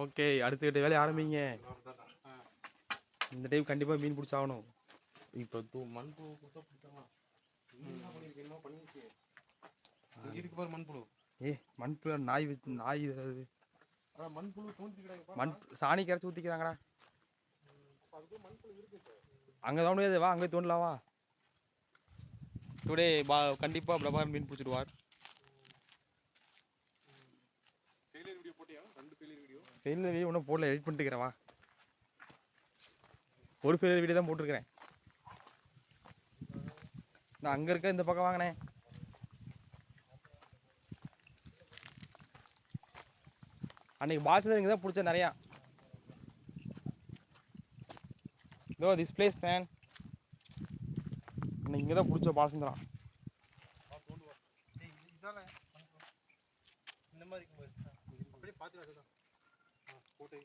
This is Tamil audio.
ஓகே, அடுத்த வேலையை ஆரம்பிங்க. இந்த டைம் கண்டிப்பாக மீன் பிடிச்சாகணும். இப்போ மண் புழு கொடுத்தா பிடிச்சாங்களாம். என்ன பண்ணிச்சு இருக்கு பாரு மண் புழு. மண் புழு நாய் ஏதாவது மண் புழு தோண்டி கிடையாது. மண் சாணி கரைச்சி ஊற்றிக்கிறாங்கடா. அதுக்கு மண் புழு இருக்கு. அங்கே தோண்ட முடியாது, வா அங்கே தோண்டலாவா. டுடே கண்டிப்பாக பிரபாகரன் மீன் பிடிச்சிடுவார். ஃபெயிலியர் வீடியோ போட்டியா? 2 ஃபெயிலியர் வீடியோ. ஃபெயிலியர் வீடியோ ஒன்றும் போடல, எடிட் பண்ணிட்டுக்கிறேன். வா, ஒரு ஃபெயிலியர் வீடியோ தான் போட்டிருக்கிறேன். நான் அங்கே இருக்க இந்த பக்கம் வாங்கினேன். அன்னைக்கு பால்சந்தர் இங்கே தான் பிடிச்சேன் நிறையா. இதோ திஸ் பிளேஸ் மேன். இன்னைக்கு இங்கே தான் பிடிச்ச பால்சந்திரம். இந்த மாதிரி அப்படியே பார்த்து போட்டு